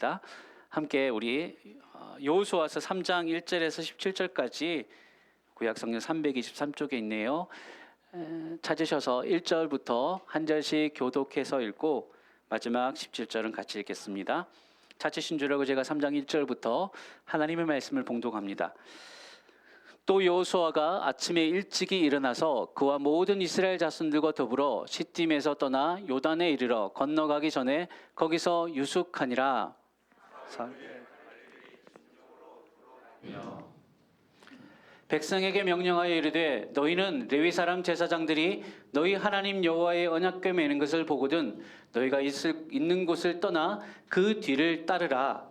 하겠습니다. 함께 우리 여호수아서 3장 1절에서 17절까지 구약 성경 323쪽에 있네요. 찾으셔서 1절부터 한 절씩 교독해서 읽고 마지막 17절은 같이 읽겠습니다. 찾으신 줄 알고 제가 3장 1절부터 하나님의 말씀을 봉독합니다. 또 여호수아가 아침에 일찍이 일어나서 그와 모든 이스라엘 자손들과 더불어 시딤에서 떠나 요단에 이르러 건너가기 전에 거기서 유숙하니라. 백성에게 명령하여 이르되 너희는 레위 사람 제사장들이 너희 하나님 여호와의 언약궤 매는 것을 보거든 너희가 있는 곳을 떠나 그 뒤를 따르라.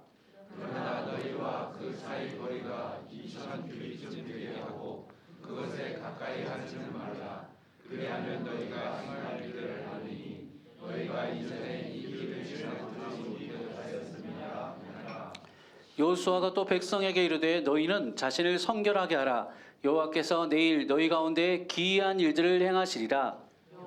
그러나 너희와 그 사이 거리가 2000규빗쯤 되게 하고 그것에 가까이 하지는 말라. 그리하면 너희가 행할 일을 아느니 너희가 이전에 이 길을 지나고 들으신 하였음이라 하라. 여호수아가 또 백성에게 이르되 너희는 자신을 성결하게 하라. 여호와께서 내일 너희 가운데 기이한 일들을 행하시리라.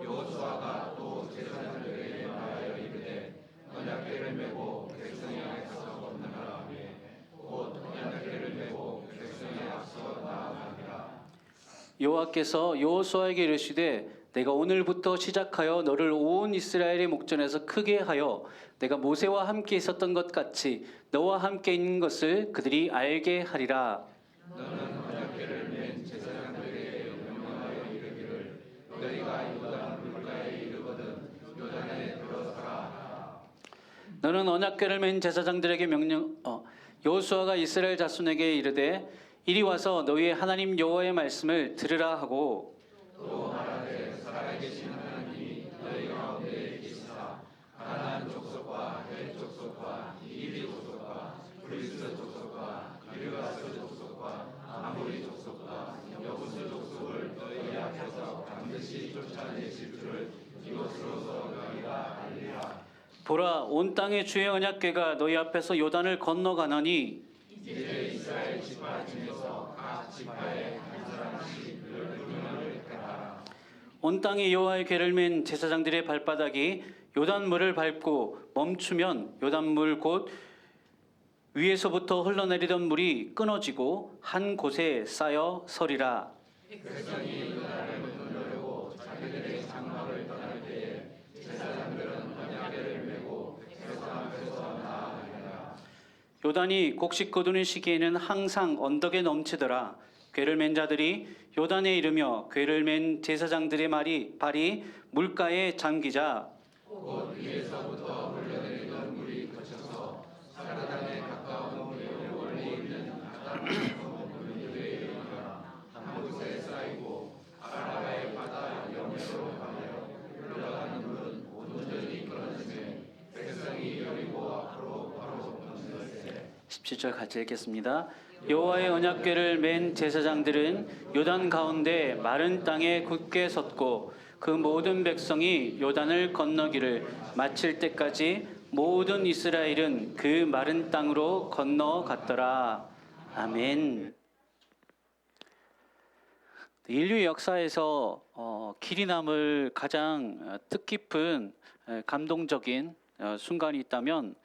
여호수아가 또 제사장들에게 말하여 이르되 언약궤를 메고 백성이 앞서 건너가라 하며 곧 언약궤를 메고 백성이 앞서 나아가니라. 여호와께서 여호수아에게 이르시되 내가 오늘부터 시작하여 너를 온 이스라엘의 목전에서 크게 하여 내가 모세와 함께 있었던 것 같이 너와 함께 있는 것을 그들이 알게 하리라. 너는 언약궤를 맨 제사장들에게 명령하여 이르기를 너희가 요단 물가에 이르거든 요단에 들어서라. 너는 언약궤를 맨 제사장들에게 여호수아가 이스라엘 자손에게 이르되 이리 와서 너희의 하나님 여호와의 말씀을 들으라 하고 또 말하되 살아계신 하나님이 너희 가운데 계시사 가나안 족속과 헷 족속과 히비 족속과 브리스 족속과 기르가스 족속과 아모리 족속과 여부스 족속을 너희 앞에서 반드시 쫓아내실 줄을 이것으로서 너희가 알리라. 보라 온 땅의 주의 언약궤가 너희 앞에서 요단을 건너가나니 이제 이스라엘 지파 중에서 각 지파에 한 사람씩 12명을 택하라. 온 땅에 여호와의 궤를 맨 제사장들의 발바닥이 요단물을 밟고 멈추면 요단물 곧 위에서부터 흘러내리던 물이 끊어지고 한 곳에 쌓여 서리라. 백성이 요단을 건너려고 자기들의 장막을 떠날 때에 제사장들은 언약궤를 메고 백성 앞에서 나아가니라. 요단이 곡식 거두는 시기에는 항상 언덕에 넘치더라. 궤를 맨 자들이 요단에 이르며 궤를 맨 제사장들의 발이 물가에 잠기자 곧 위에서부터 흘러내리던 물이 그쳐서 사르단에 가까운 물이 멀리 있는 아담 물들에 이르니라. 한 곳에 쌓이고 아라바의 바다 영해로 가며 흘러가는 물은 온전히 끊어지매 백성이 여리고 앞으로 바로 건너세. 17절 같이 읽겠습니다. 여호와의 언약궤를 맨 제사장들은 요단 가운데 마른 땅에 굳게 섰고 그 모든 백성이 요단을 건너기를 마칠 때까지 모든 이스라엘은 그 마른 땅으로 건너갔더라. 아멘. 인류 역사에서 길이 남을 가장 뜻깊은 감동적인 순간이 있다면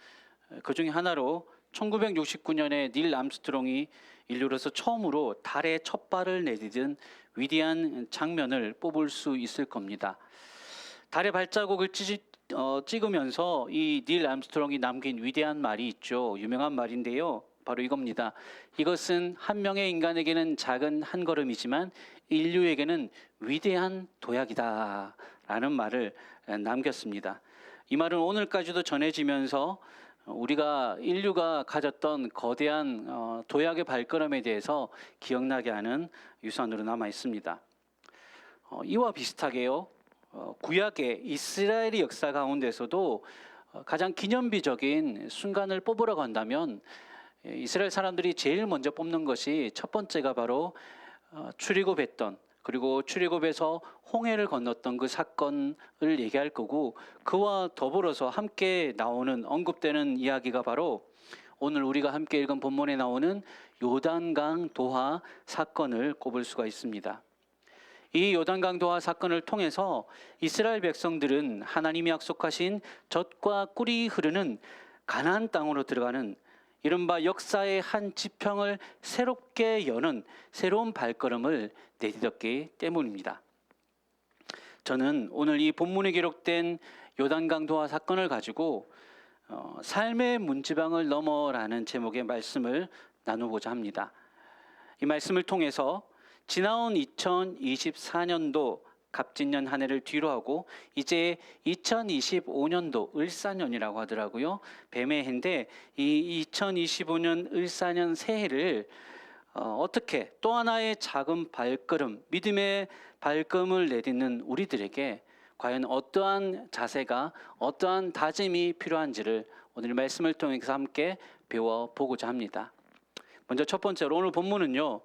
그 중에 하나로 1969년에 닐 암스트롱이 인류로서 처음으로 달에 첫 발을 내디딘 위대한 장면을 뽑을 수 있을 겁니다. 달에 발자국을 찍으면서 이 닐 암스트롱이 남긴 위대한 말이 있죠. 유명한 말인데요. 바로 이겁니다. 이것은 한 명의 인간에게는 작은 한 걸음이지만 인류에게는 위대한 도약이다 라는 말을 남겼습니다. 이 말은 오늘까지도 전해지면서 우리가 인류가 가졌던 거대한 도약의 발걸음에 대해서 기억나게 하는 유산으로 남아 있습니다. 이와 비슷하게요. 구약의 이스라엘의 역사 가운데서도 가장 기념비적인 순간을 뽑으라고 한다면 이스라엘 사람들이 제일 먼저 뽑는 것이 첫 번째가 바로 출애굽했던 그리고 출애굽에서 홍해를 건넜던 그 사건을 얘기할 거고 그와 더불어서 함께 나오는 언급되는 이야기가 바로 오늘 우리가 함께 읽은 본문에 나오는 요단강 도하 사건을 꼽을 수가 있습니다. 이 요단강 도하 사건을 통해서 이스라엘 백성들은 하나님이 약속하신 젖과 꿀이 흐르는 가나안 땅으로 들어가는 이른바 역사의 한 지평을 새롭게 여는 새로운 발걸음을 내딛었기 때문입니다. 저는 오늘 이 본문에 기록된 요단강 도하 사건을 가지고 삶의 문지방을 넘어라는 제목의 말씀을 나누고자 합니다. 이 말씀을 통해서 지나온 2024년도 갑진년 한 해를 뒤로 하고 이제 2025년도 을사년이라고 하더라고요. 뱀의 해인데 이 2025년 을사년 새해를 어떻게 또 하나의 작은 발걸음, 믿음의 발걸음을 내딛는 우리들에게 과연 어떠한 자세가, 어떠한 다짐이 필요한지를 오늘 말씀을 통해서 함께 배워보고자 합니다. 먼저 첫 번째로 오늘 본문은요,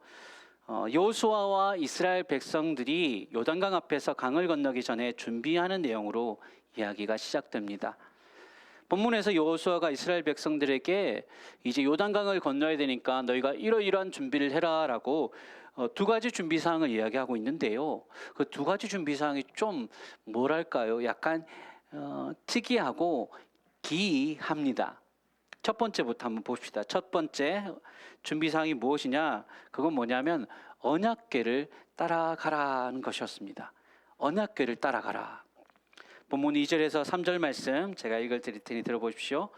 여호수아와 이스라엘 백성들이 요단강 앞에서 강을 건너기 전에 준비하는 내용으로 이야기가 시작됩니다. 본문에서 여호수아가 이스라엘 백성들에게 이제 요단강을 건너야 되니까 너희가 이러이러한 준비를 해라라고 두 가지 준비 사항을 이야기하고 있는데요. 그 두 가지 준비 사항이 좀 뭐랄까요? 약간 특이하고 기이합니다. 첫 번째부터 한번 봅시다. 첫 번째 준비 사항이 무엇이냐? 그건 뭐냐면 언약궤를 따라가라는 것이었습니다. 언약궤를 따라가라. 본문 2절에서 3절 말씀 제가 읽어드릴 테니 들어보십시오.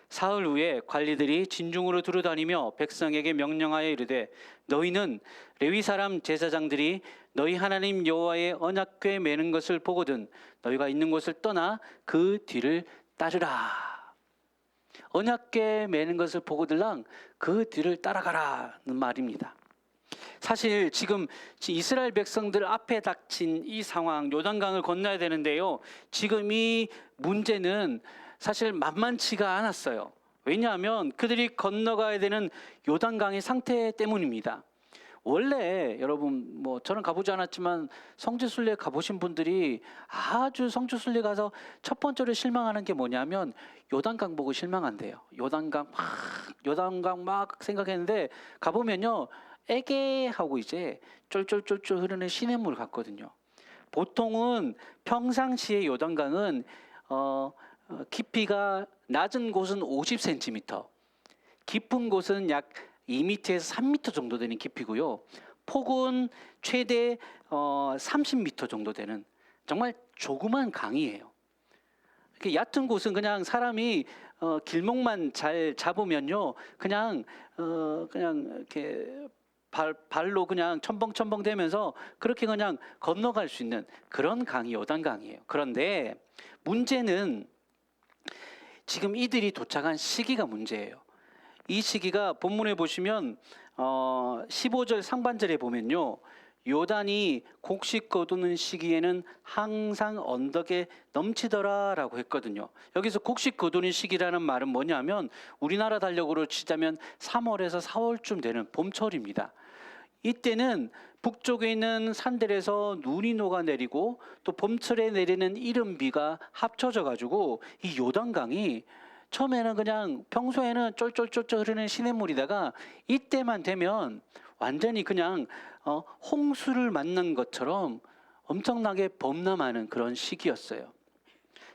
사흘 후에 관리들이 진중으로 두루다니며 백성에게 명령하여 이르되 너희는 레위 사람 제사장들이 너희 하나님 여호와의 언약궤 매는 것을 보거든 너희가 있는 곳을 떠나 그 뒤를 따르라. 언약궤 매는 것을 보거들랑 그 뒤를 따라가라는 말입니다. 사실 지금 이스라엘 백성들 앞에 닥친 이 상황, 요단강을 건너야 되는데요. 지금 이 문제는 사실 만만치가 않았어요. 왜냐하면 그들이 건너가야 되는 요단강의 상태 때문입니다. 원래 여러분 저는 가보지 않았지만 성지순례 가보신 분들이 아주 성지순례 가서 첫 번째로 실망하는 게 뭐냐면 요단강 보고 실망한대요. 요단강 막 생각했는데 가보면요 애게하고 이제 쫄쫄쫄쫄 흐르는 시냇물 같거든요. 보통은 평상시에 요단강은 깊이가 낮은 곳은 50cm, 깊은 곳은 약 2m에서 3m 정도 되는 깊이고요. 폭은 최대 30m 정도 되는 정말 조그만 강이에요. 얕은 곳은 그냥 사람이 길목만 잘 잡으면요, 그냥 이렇게 발로 그냥 첨벙첨벙 되면서 그렇게 그냥 건너갈 수 있는 그런 강이 요단강이에요. 그런데 문제는 지금 이들이 도착한 시기가 문제예요. 이 시기가 본문에 보시면 15절 상반절에 보면요, 요단이 곡식 거두는 시기에는 항상 언덕에 넘치더라라고 했거든요. 여기서 곡식 거두는 시기라는 말은 뭐냐면 우리나라 달력으로 치자면 3월에서 4월쯤 되는 봄철입니다. 이때는 북쪽에 있는 산들에서 눈이 녹아내리고 또 봄철에 내리는 이른 비가 합쳐져 가지고 이 요단강이 처음에는 그냥 평소에는 쫄쫄쫄쫄 흐르는 시냇물이다가 이때만 되면 완전히 그냥 홍수를 만난 것처럼 엄청나게 범람하는 그런 시기였어요.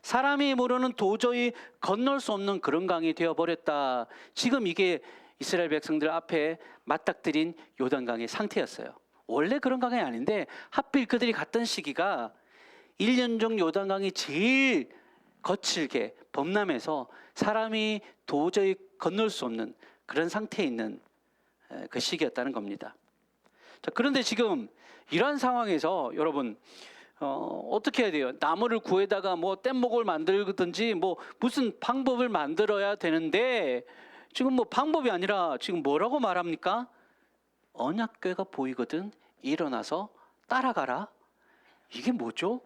사람이 모르는 도저히 건널 수 없는 그런 강이 되어버렸다. 지금 이게 이스라엘 백성들 앞에 맞닥뜨린 요단강의 상태였어요. 원래 그런 강이 아닌데 하필 그들이 갔던 시기가 1년 중 요단강이 제일 거칠게 범람해서 사람이 도저히 건널 수 없는 그런 상태에 있는 그 시기였다는 겁니다. 자, 그런데 지금 이러한 상황에서 여러분 어떻게 해야 돼요? 나무를 구해다가 뗏목을 만들든지 무슨 방법을 만들어야 되는데 지금 방법이 아니라 지금 뭐라고 말합니까? 언약궤가 보이거든 일어나서 따라가라. 이게 뭐죠?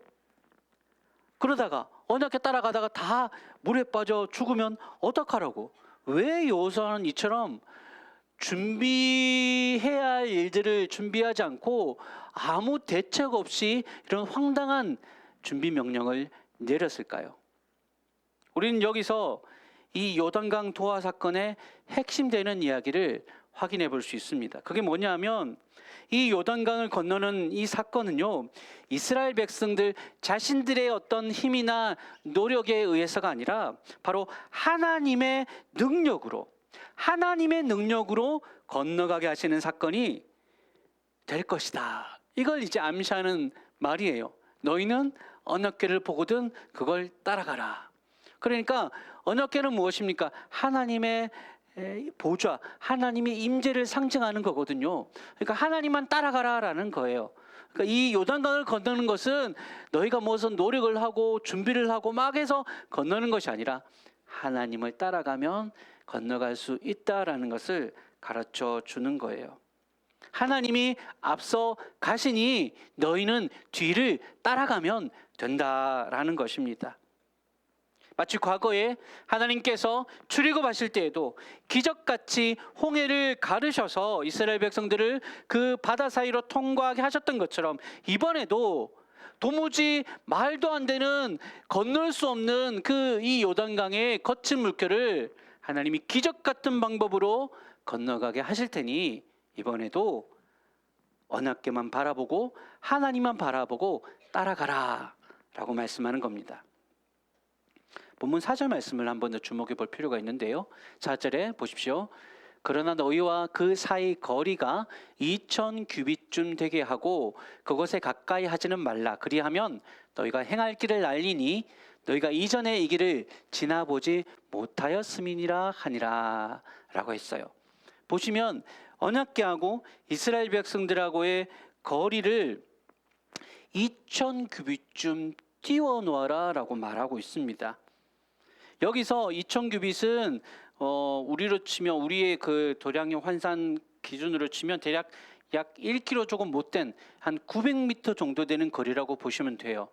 그러다가 언약궤 따라가다가 다 물에 빠져 죽으면 어떡하라고? 왜 여호수아는 이처럼 준비해야 할 일들을 준비하지 않고 아무 대책 없이 이런 황당한 준비 명령을 내렸을까요? 우리는 여기서 이 요단강 도하 사건의 핵심 되는 이야기를 확인해 볼 수 있습니다. 그게 뭐냐면 이 요단강을 건너는 이 사건은요, 이스라엘 백성들 자신들의 어떤 힘이나 노력에 의해서가 아니라 바로 하나님의 능력으로 건너가게 하시는 사건이 될 것이다. 이걸 이제 암시하는 말이에요. 너희는 언약궤를 보거든 그걸 따라가라. 그러니까 언약궤는 무엇입니까? 하나님의 보좌, 하나님의 임재를 상징하는 거거든요. 그러니까 하나님만 따라가라라는 거예요. 그러니까 이 요단강을 건너는 것은 너희가 무슨 노력을 하고 준비를 하고 막 해서 건너는 것이 아니라 하나님을 따라가면 건너갈 수 있다라는 것을 가르쳐 주는 거예요. 하나님이 앞서 가시니 너희는 뒤를 따라가면 된다라는 것입니다. 마치 과거에 하나님께서 출애굽하실 때에도 기적같이 홍해를 가르셔서 이스라엘 백성들을 그 바다 사이로 통과하게 하셨던 것처럼 이번에도 도무지 말도 안 되는 건널 수 없는 그 이 요단강의 거친 물결을 하나님이 기적 같은 방법으로 건너가게 하실 테니 이번에도 언약궤만 바라보고 하나님만 바라보고 따라가라 라고 말씀하는 겁니다. 본문 4절 말씀을 한번 더 주목해 볼 필요가 있는데요. 4절에 보십시오. 그러나 너희와 그 사이 거리가 2000 규빗쯤 되게 하고 그것에 가까이 하지는 말라. 그리하면 너희가 행할 길을 알리니 너희가 이전에 이 길을 지나보지 못하였음이니라 하니라 라고 했어요. 보시면 언약궤하고 이스라엘 백성들하고의 거리를 2000 규빗쯤 띄워 놓아라 라고 말하고 있습니다. 여기서 2000 규빗은 우리로 치면 우리의 그 도량의 환산 기준으로 치면 대략 약 1km 조금 못된 한 900m 정도 되는 거리라고 보시면 돼요.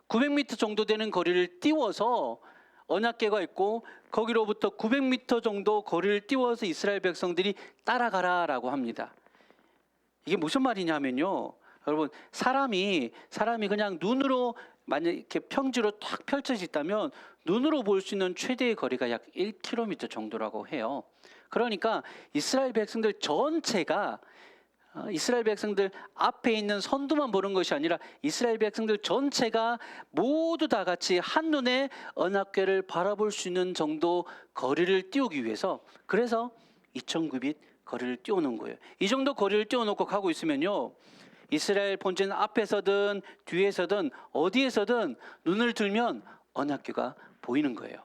900m 정도 되는 거리를 띄워서 언약궤가 있고 거기로부터 900m 정도 거리를 띄워서 이스라엘 백성들이 따라가라라고 합니다. 이게 무슨 말이냐면요. 여러분 사람이 그냥 눈으로 만약 이렇게 평지로 탁 펼쳐져 있다면 눈으로 볼 수 있는 최대의 거리가 약 1km 정도라고 해요. 그러니까 이스라엘 백성들 전체가 이스라엘 백성들 앞에 있는 선두만 보는 것이 아니라 이스라엘 백성들 전체가 모두 다 같이 한눈에 언약궤를 바라볼 수 있는 정도 거리를 띄우기 위해서 그래서 2000규빗 거리를 띄워놓은 거예요. 이 정도 거리를 띄워놓고 가고 있으면요. 이스라엘 본진 앞에서든 뒤에서든 어디에서든 눈을 들면 언약궤가 보이는 거예요.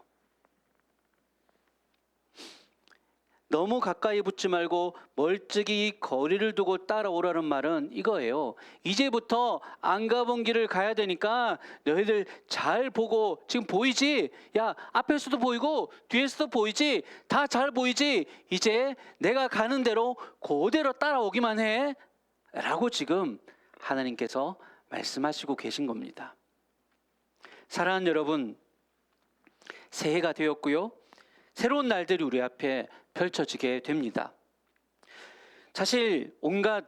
너무 가까이 붙지 말고 멀찍이 거리를 두고 따라오라는 말은 이거예요. 이제부터 안 가본 길을 가야 되니까 너희들 잘 보고 지금 보이지? 야 앞에서도 보이고 뒤에서도 보이지? 다 잘 보이지? 이제 내가 가는 대로 그대로 따라오기만 해 라고 지금 하나님께서 말씀하시고 계신 겁니다. 사랑하는 여러분, 새해가 되었고요. 새로운 날들이 우리 앞에 펼쳐지게 됩니다. 사실 온갖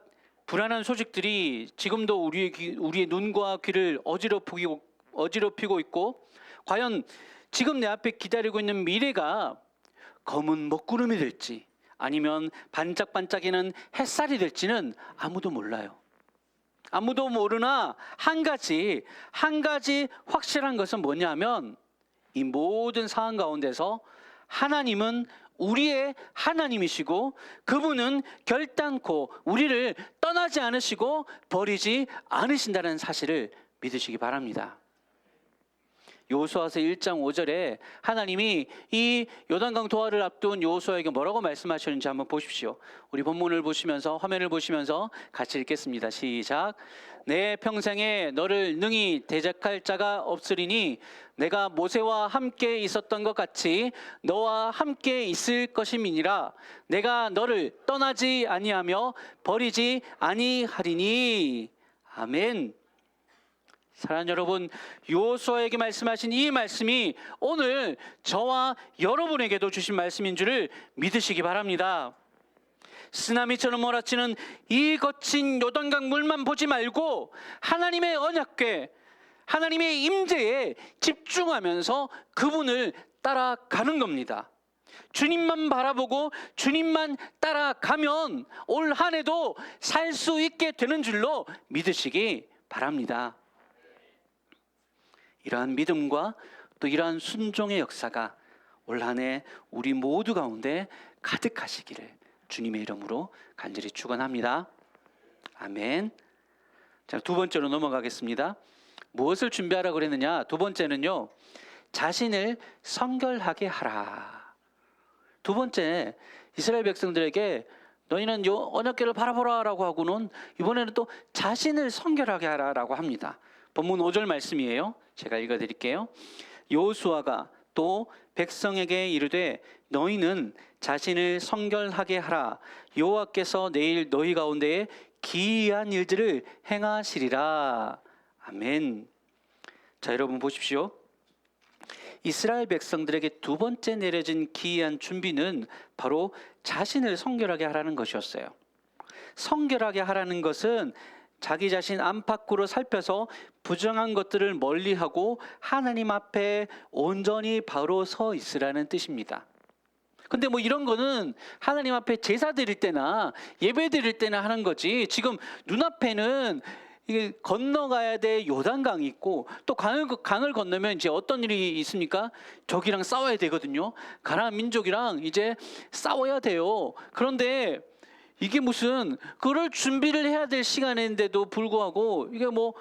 불안한 소식들이 지금도 우리의 눈과 귀를 어지럽히고 있고 과연 지금 내 앞에 기다리고 있는 미래가 검은 먹구름이 될지 아니면 반짝반짝이는 햇살이 될지는 아무도 몰라요. 아무도 모르나 한 가지 확실한 것은 뭐냐면 이 모든 상황 가운데서 하나님은 우리의 하나님이시고 그분은 결단코 우리를 떠나지 않으시고 버리지 않으신다는 사실을 믿으시기 바랍니다. 여호수아서 1장 5절에 하나님이 이 요단강 도하를 앞둔 여호수아에게 뭐라고 말씀하셨는지 한번 보십시오. 우리 본문을 보시면서 화면을 보시면서 같이 읽겠습니다. 시작. 내 평생에 너를 능히 대적할 자가 없으리니 내가 모세와 함께 있었던 것 같이 너와 함께 있을 것임이니라. 내가 너를 떠나지 아니하며 버리지 아니하리니. 아멘. 사랑하는 여러분, 여호수아에게 말씀하신 이 말씀이 오늘 저와 여러분에게도 주신 말씀인 줄을 믿으시기 바랍니다. 쓰나미처럼 몰아치는 이 거친 요단강 물만 보지 말고 하나님의 언약궤, 하나님의 임재에 집중하면서 그분을 따라가는 겁니다. 주님만 바라보고 주님만 따라가면 올 한 해도 살 수 있게 되는 줄로 믿으시기 바랍니다. 이러한 믿음과 또 이러한 순종의 역사가 올 한 해 우리 모두 가운데 가득하시기를 주님의 이름으로 간절히 축원합니다. 아멘. 자, 두 번째로 넘어가겠습니다. 무엇을 준비하라고 그랬느냐? 두 번째는요, 자신을 성결하게 하라. 두 번째, 이스라엘 백성들에게 너희는 요 언약궤를 바라보라라고 하고는 이번에는 또 자신을 성결하게 하라라고 합니다. 본문 5절 말씀이에요. 제가 읽어드릴게요. 여호수아가 또 백성에게 이르되 너희는 자신을 성결하게 하라. 여호와께서 내일 너희 가운데에 기이한 일들을 행하시리라. 아멘. 자, 여러분 보십시오. 이스라엘 백성들에게 두 번째 내려진 기이한 준비는 바로 자신을 성결하게 하라는 것이었어요. 성결하게 하라는 것은 자기 자신 안팎으로 살펴서 부정한 것들을 멀리하고 하나님 앞에 온전히 바로 서 있으라는 뜻입니다. 근데 뭐 이런 거는 하나님 앞에 제사 드릴 때나 예배 드릴 때나 하는 거지, 지금 눈앞에는 이게 건너가야 될 요단강이 있고 또 강을 건너면 이제 어떤 일이 있습니까? 적이랑 싸워야 되거든요. 가나안 민족이랑 이제 싸워야 돼요. 그런데 이게 무슨 그럴 준비를 해야 될 시간인데도 불구하고 이게 뭐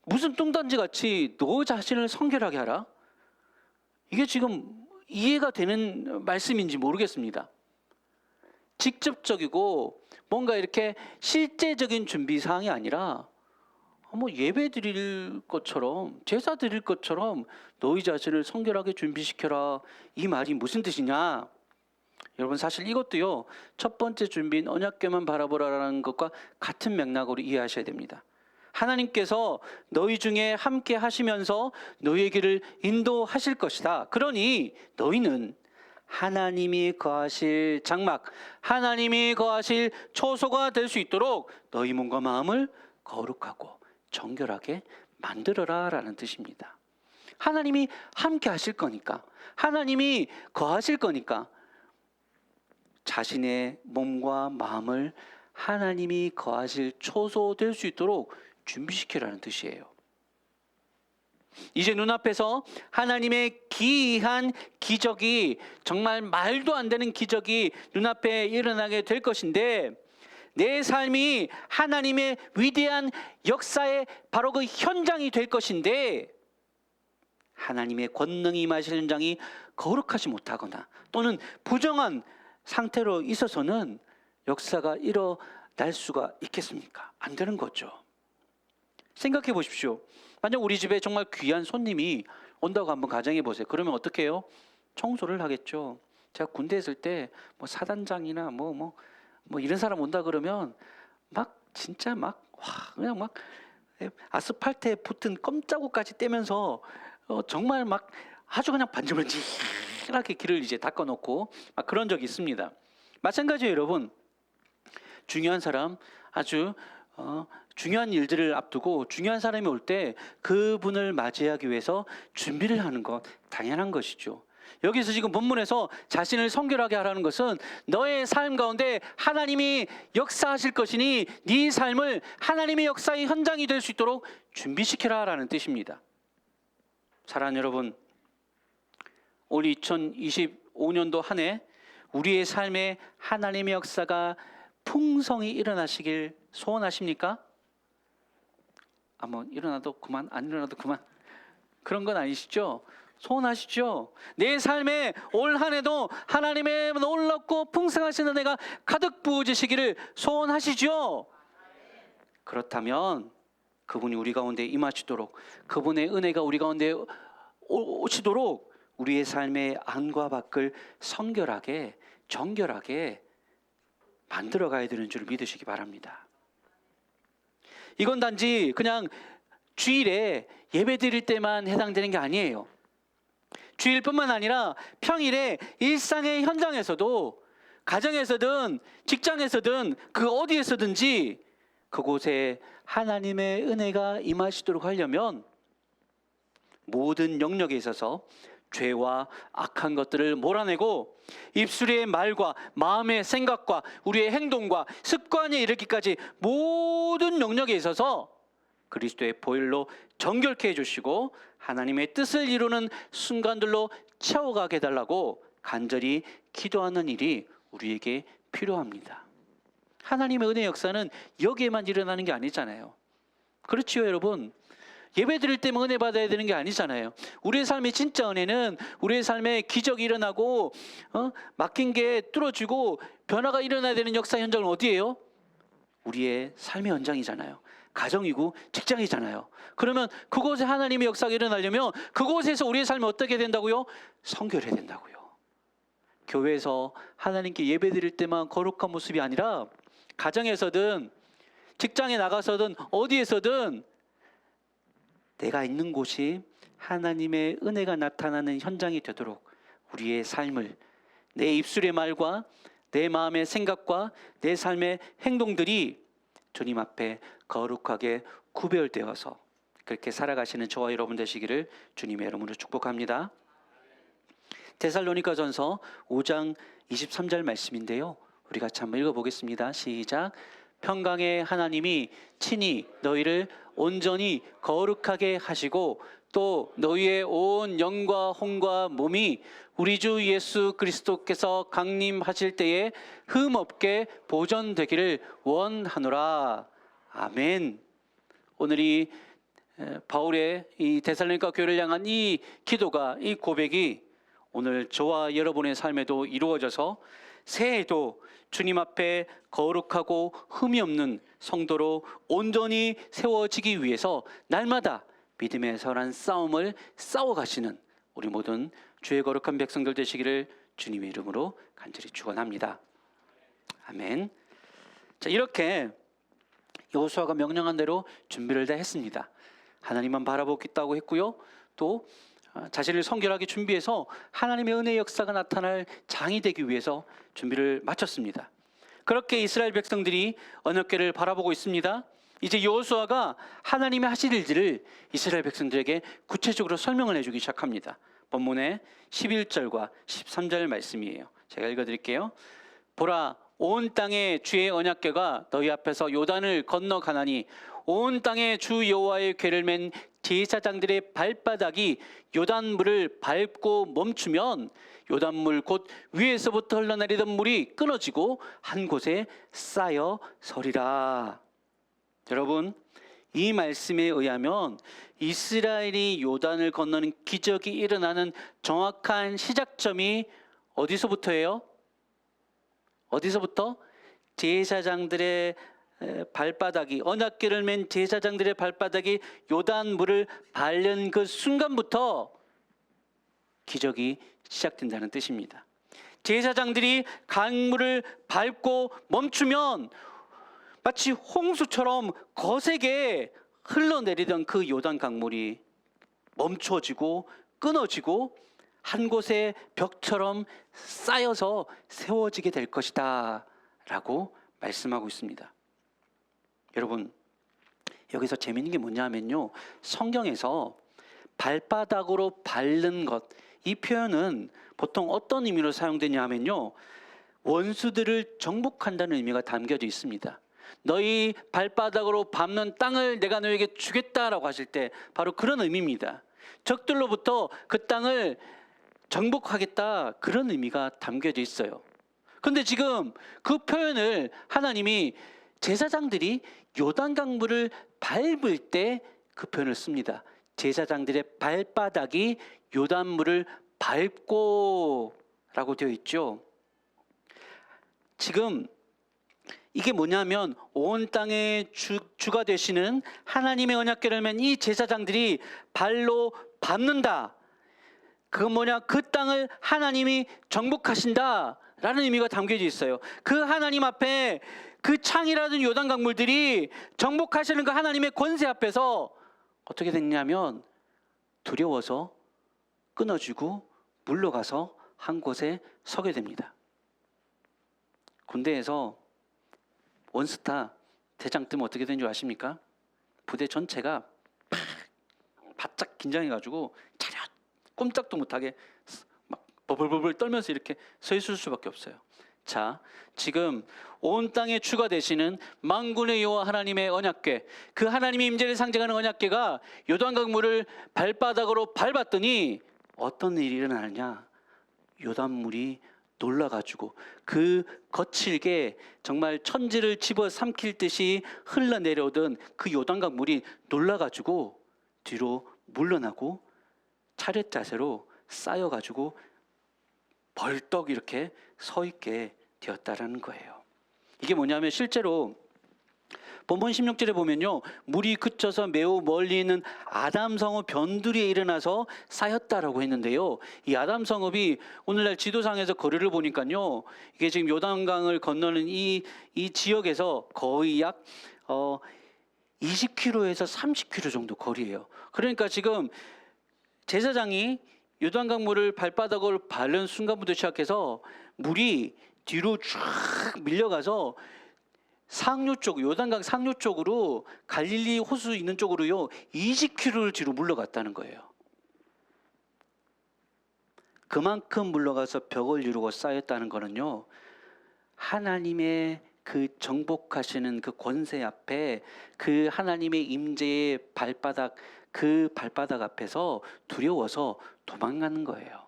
무슨 뚱딴지 같이 너 자신을 성결하게 하라? 이게 지금 이해가 되는 말씀인지 모르겠습니다. 직접적이고 뭔가 이렇게 실제적인 준비 사항이 아니라 뭐 예배 드릴 것처럼 제사 드릴 것처럼 너희 자신을 성결하게 준비시켜라, 이 말이 무슨 뜻이냐? 여러분 사실 이것도요, 첫 번째 준비인 언약궤만 바라보라라는 것과 같은 맥락으로 이해하셔야 됩니다. 하나님께서 너희 중에 함께 하시면서 너희의 길을 인도하실 것이다. 그러니 너희는 하나님이 거하실 장막, 하나님이 거하실 초소가 될 수 있도록 너희 몸과 마음을 거룩하고 정결하게 만들어라 라는 뜻입니다. 하나님이 함께 하실 거니까, 하나님이 거하실 거니까 자신의 몸과 마음을 하나님이 거하실 초소 될 수 있도록 준비시키라는 뜻이에요. 이제 눈앞에서 하나님의 기이한 기적이, 정말 말도 안 되는 기적이 눈앞에 일어나게 될 것인데, 내 삶이 하나님의 위대한 역사의 바로 그 현장이 될 것인데, 하나님의 권능이 임하실 현장이 거룩하지 못하거나 또는 부정한 상태로 있어서는 역사가 일어날 수가 있겠습니까? 안 되는 거죠. 생각해 보십시오. 만약 우리 집에 정말 귀한 손님이 온다고 한번 가정해 보세요. 그러면 어떻게 해요? 청소를 하겠죠. 제가 군대 있을 때 뭐 사단장이나 뭐 이런 사람 온다 그러면 막 진짜 그냥 막 아스팔트에 붙은 껌자국까지 떼면서 정말 막 아주 그냥 반질반질하게 길을 이제 닦아놓고 막 그런 적이 있습니다. 마찬가지예요, 여러분. 중요한 사람, 아주 중요한 일들을 앞두고 중요한 사람이 올 때 그분을 맞이하기 위해서 준비를 하는 것 당연한 것이죠. 여기서 지금 본문에서 자신을 성결하게 하라는 것은 너의 삶 가운데 하나님이 역사하실 것이니 네 삶을 하나님의 역사의 현장이 될 수 있도록 준비시키라 라는 뜻입니다. 사랑하는 여러분, 올 2025년도 한 해 우리의 삶에 하나님의 역사가 풍성히 일어나시길 소원하십니까? 뭐 일어나도 그만, 안 일어나도 그만, 그런 건 아니시죠? 소원하시죠? 내 삶에 올 한 해도 하나님의 놀랍고 풍성하신 은혜가 가득 부어지시기를 소원하시죠? 그렇다면 그분이 우리 가운데 임하시도록, 그분의 은혜가 우리 가운데 오시도록 우리의 삶의 안과 밖을 성결하게 정결하게 만들어 가야 되는 줄 믿으시기 바랍니다. 이건 단지 그냥 주일에 예배 드릴 때만 해당되는 게 아니에요. 주일뿐만 아니라 평일에 일상의 현장에서도, 가정에서든 직장에서든 그 어디에서든지 그곳에 하나님의 은혜가 임하시도록 하려면 모든 영역에 있어서 죄와 악한 것들을 몰아내고 입술의 말과 마음의 생각과 우리의 행동과 습관에 이르기까지 모든 영역에 있어서 그리스도의 보혈로 정결케 해주시고 하나님의 뜻을 이루는 순간들로 채워가게 해달라고 간절히 기도하는 일이 우리에게 필요합니다. 하나님의 은혜 역사는 여기에만 일어나는 게 아니잖아요. 그렇지요, 여러분? 예배 드릴 때만 은혜 받아야 되는 게 아니잖아요. 우리의 삶의 진짜 은혜는 우리의 삶에 기적이 일어나고 막힌 게 뚫어지고 변화가 일어나야 되는 역사 현장은 어디예요? 우리의 삶의 현장이잖아요. 가정이고 직장이잖아요. 그러면 그곳에 하나님의 역사가 일어나려면 그곳에서 우리의 삶이 어떻게 된다고요? 성결해야 된다고요. 교회에서 하나님께 예배 드릴 때만 거룩한 모습이 아니라 가정에서든 직장에 나가서든 어디에서든 내가 있는 곳이 하나님의 은혜가 나타나는 현장이 되도록 우리의 삶을, 내 입술의 말과 내 마음의 생각과 내 삶의 행동들이 주님 앞에 거룩하게 구별되어서 그렇게 살아가시는 저와 여러분 되시기를 주님의 이름으로 축복합니다. 데살로니가전서 5장 23절 말씀인데요, 우리 같이 한번 읽어보겠습니다. 시작. 평강의 하나님이 친히 너희를 온전히 거룩하게 하시고 또 너희의 온 영과 혼과 몸이 우리 주 예수 그리스도께서 강림하실 때에 흠없게 보존되기를 원하노라. 아멘. 오늘 이 바울의 이 데살로니가 교회를 향한 이 기도가, 이 고백이 오늘 저와 여러분의 삶에도 이루어져서 새해에도 주님 앞에 거룩하고 흠이 없는 성도로 온전히 세워지기 위해서 날마다 믿음의 선한 싸움을 싸워가시는 우리 모든 주의 거룩한 백성들 되시기를 주님의 이름으로 간절히 축원합니다. 아멘. 자, 이렇게 여호수아가 명령한 대로 준비를 다 했습니다. 하나님만 바라보겠다고 했고요. 또 자신을 성결하게 준비해서 하나님의 은혜의 역사가 나타날 장이 되기 위해서 준비를 마쳤습니다. 그렇게 이스라엘 백성들이 언약궤를 바라보고 있습니다. 이제 여호수아가 하나님의 하실 일들을 이스라엘 백성들에게 구체적으로 설명을 해주기 시작합니다. 본문의 11절과 13절 말씀이에요. 제가 읽어드릴게요. 보라, 온 땅에 주의 언약궤가 너희 앞에서 요단을 건너가나니 온 땅에 주 여호와의 궤를 맨 제사장들의 발바닥이 요단물을 밟고 멈추면 요단물 곧 위에서부터 흘러내리던 물이 끊어지고 한 곳에 쌓여 서리라. 여러분, 이 말씀에 의하면 이스라엘이 요단을 건너는 기적이 일어나는 정확한 시작점이 어디서부터예요? 어디서부터? 제사장들의 발바닥이, 언약궤를 맨 제사장들의 발바닥이 요단물을 밟는 그 순간부터 기적이 시작된다는 뜻입니다. 제사장들이 강물을 밟고 멈추면 마치 홍수처럼 거세게 흘러내리던 그 요단 강물이 멈춰지고 끊어지고 한 곳에 벽처럼 쌓여서 세워지게 될 것이다 라고 말씀하고 있습니다. 여러분, 여기서 재미있는 게 뭐냐 하면요, 성경에서 발바닥으로 밟는 것, 이 표현은 보통 어떤 의미로 사용되냐 하면요, 원수들을 정복한다는 의미가 담겨져 있습니다. 너희 발바닥으로 밟는 땅을 내가 너에게 주겠다라고 하실 때 바로 그런 의미입니다. 적들로부터 그 땅을 정복하겠다, 그런 의미가 담겨져 있어요. 그런데 지금 그 표현을 하나님이 제사장들이 요단강물을 밟을 때 그 표현을 씁니다. 제사장들의 발바닥이 요단물을 밟고 라고 되어 있죠. 지금 이게 뭐냐면 온 땅의 주가 되시는 하나님의 언약궤를 맨 이 제사장들이 발로 밟는다. 그건 뭐냐? 그 땅을 하나님이 정복하신다 라는 의미가 담겨져 있어요. 그 하나님 앞에 그 창이라든 요단 강물들이 정복하시는 그 하나님의 권세 앞에서 어떻게 됐냐면 두려워서 끊어지고 물러가서 한 곳에 서게 됩니다. 군대에서 원스타 대장 뜨면 어떻게 되는 줄 아십니까? 부대 전체가 바짝 긴장해가지고 차렷 꼼짝도 못하게 막 버블버블 떨면서 이렇게 서 있을 수밖에 없어요. 자, 지금 온 땅의 주가 되시는 만군의 여호와 하나님의 언약궤, 그 하나님의 임재를 상징하는 언약궤가 요단강물을 발바닥으로 밟았더니 어떤 일이 일어나느냐? 요단물이 놀라가지고 그 거칠게 정말 천지를 집어삼킬 듯이 흘러내려오던 그 요단강 물이 놀라가지고 뒤로 물러나고 차렷 자세로 쌓여가지고 벌떡 이렇게 서 있게 되었다라는 거예요. 이게 뭐냐면 실제로 본문 16절에 보면요, 물이 그쳐서 매우 멀리 있는 아담 성읍 변두리에 일어나서 쌓였다라고 했는데요, 이 아담 성읍이 오늘날 지도상에서 거리를 보니까요, 이게 지금 요단강을 건너는 이 지역에서 거의 약 20km에서 30km 정도 거리예요. 그러니까 지금 제사장이 요단강 물을 발바닥으로 바른 순간부터 시작해서 물이 뒤로 쫙 밀려가서 상류 쪽, 요단강 상류 쪽으로 갈릴리 호수 있는 쪽으로요 20km를 뒤로 물러갔다는 거예요. 그만큼 물러가서 벽을 이루고 쌓였다는 거는요, 하나님의 그 정복하시는 그 권세 앞에 그 하나님의 임재의 발바닥, 그 발바닥 앞에서 두려워서 도망가는 거예요.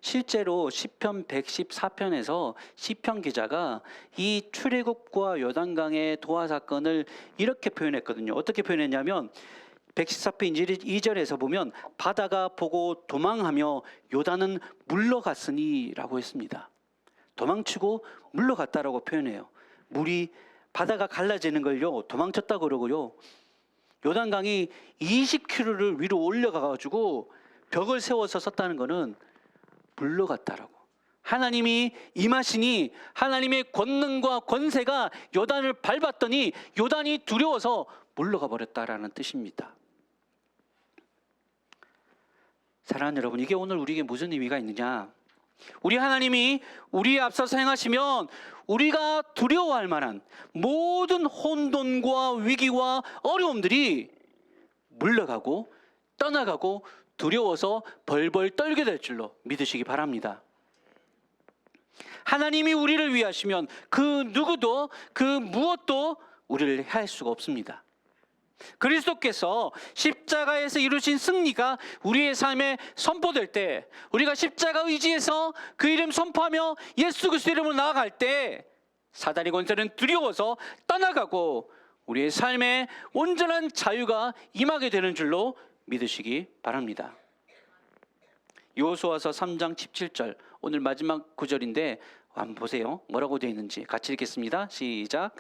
실제로 시편 114편에서 시편 기자가 이 출애굽과 요단강의 도하 사건을 이렇게 표현했거든요. 어떻게 표현했냐면 114편 2절에서 보면 바다가 보고 도망하며 요단은 물러갔으니 라고 했습니다. 도망치고 물러갔다라고 표현해요. 물이 바다가 갈라지는 걸요 도망쳤다 그러고요, 요단강이 20km를 위로 올려가가지고 벽을 세워서 섰다는 거는 물러갔다라고. 하나님이 임하시니 하나님의 권능과 권세가 요단을 밟았더니 요단이 두려워서 물러가 버렸다라는 뜻입니다. 사랑하는 여러분, 이게 오늘 우리에게 무슨 의미가 있느냐? 우리 하나님이 우리에 앞서서 행하시면 우리가 두려워할 만한 모든 혼돈과 위기와 어려움들이 물러가고 떠나가고 두려워서 벌벌 떨게 될 줄로 믿으시기 바랍니다. 하나님이 우리를 위하시면 그 누구도 그 무엇도 우리를 해할 수가 없습니다. 그리스도께서 십자가에서 이루신 승리가 우리의 삶에 선포될 때, 우리가 십자가 의지에서 그 이름 선포하며 예수 그리스도 이름으로 나아갈 때 사단의 권세는 두려워서 떠나가고 우리의 삶에 온전한 자유가 임하게 되는 줄로 믿으시기 바랍니다. 여호수아서 3장 17절, 오늘 마지막 구절인데 한번 보세요. 뭐라고 되어 있는지 같이 읽겠습니다. 시작.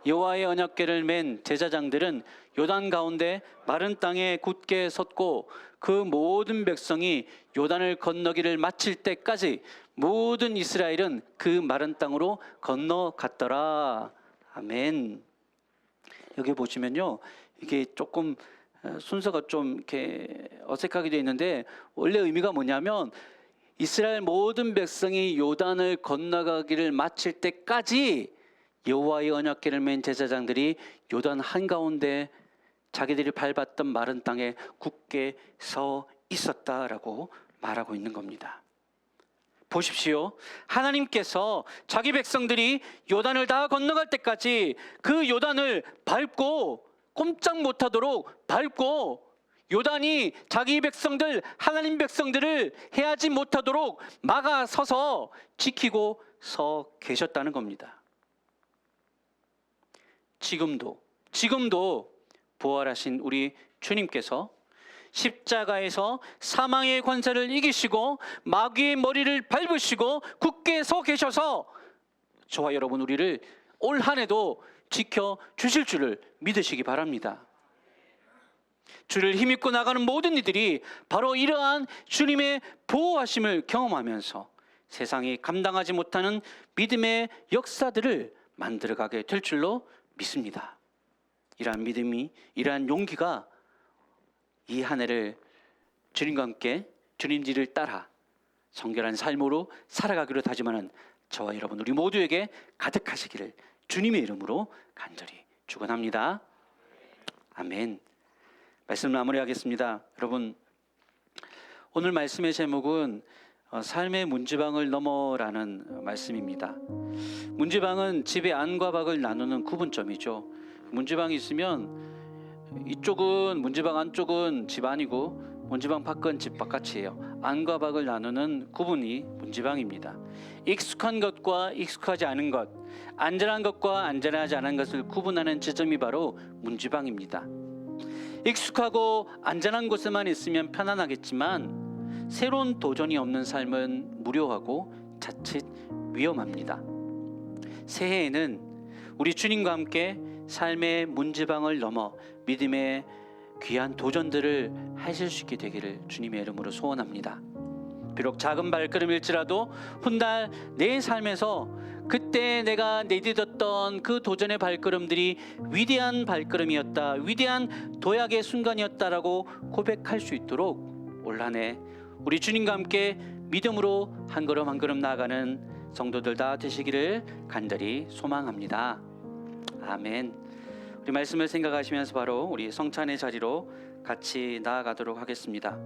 여호와의 언약궤를 맨 제사장들은 요단 가운데 마른 땅에 굳게 섰고 그 모든 백성이 요단을 건너기를 마칠 때까지 모든 이스라엘은 그 마른 땅으로 건너갔더라. 아멘. 여기 보시면요, 이게 조금 순서가 좀 이렇게 어색하게 되어 있는데 원래 의미가 뭐냐면 이스라엘 모든 백성이 요단을 건너가기를 마칠 때까지 여호와의 언약궤를 맨 제사장들이 요단 한가운데 자기들이 밟았던 마른 땅에 굳게 서 있었다라고 말하고 있는 겁니다. 보십시오. 하나님께서 자기 백성들이 요단을 다 건너갈 때까지 그 요단을 밟고 꼼짝 못하도록 밟고 요단이 자기 백성들, 하나님 백성들을 해하지 못하도록 막아서서 지키고 서 계셨다는 겁니다. 지금도 부활하신 우리 주님께서 십자가에서 사망의 권세를 이기시고 마귀의 머리를 밟으시고 굳게 서 계셔서 저와 여러분 우리를 올 한 해도 지켜 주실 줄을 믿으시기 바랍니다. 주를 힘입고 나가는 모든 이들이 바로 이러한 주님의 보호하심을 경험하면서 세상이 감당하지 못하는 믿음의 역사들을 만들어가게 될 줄로 믿습니다. 이러한 믿음이, 이러한 용기가 이 한 해를 주님과 함께 주님지를 따라 성결한 삶으로 살아가기로 다짐하는 저와 여러분 우리 모두에게 가득하시기를 주님의 이름으로 간절히 축원합니다. 아멘. 말씀 마무리하겠습니다. 여러분, 오늘 말씀의 제목은 삶의 문지방을 넘어라는 말씀입니다. 문지방은 집의 안과 밖을 나누는 구분점이죠. 문지방이 있으면 이쪽은 문지방 안쪽은 집 안이고 문지방 밖은 집 바깥이에요. 안과 밖을 나누는 구분이 문지방입니다. 익숙한 것과 익숙하지 않은 것, 안전한 것과 안전하지 않은 것을 구분하는 지점이 바로 문지방입니다. 익숙하고 안전한 곳에만 있으면 편안하겠지만 새로운 도전이 없는 삶은 무료하고 자칫 위험합니다. 새해에는 우리 주님과 함께 삶의 문지방을 넘어 믿음의 귀한 도전들을 하실 수 있게 되기를 주님의 이름으로 소원합니다. 비록 작은 발걸음일지라도 훗날 내 삶에서 그때 내가 내딛었던 그 도전의 발걸음들이 위대한 발걸음이었다, 위대한 도약의 순간이었다라고 고백할 수 있도록 올 한 해 우리 주님과 함께 믿음으로 한 걸음 한 걸음 나아가는 성도들 다 되시기를 간절히 소망합니다. 아멘. 우리 말씀을 생각하시면서 바로 우리 성찬의 자리로 같이 나아가도록 하겠습니다.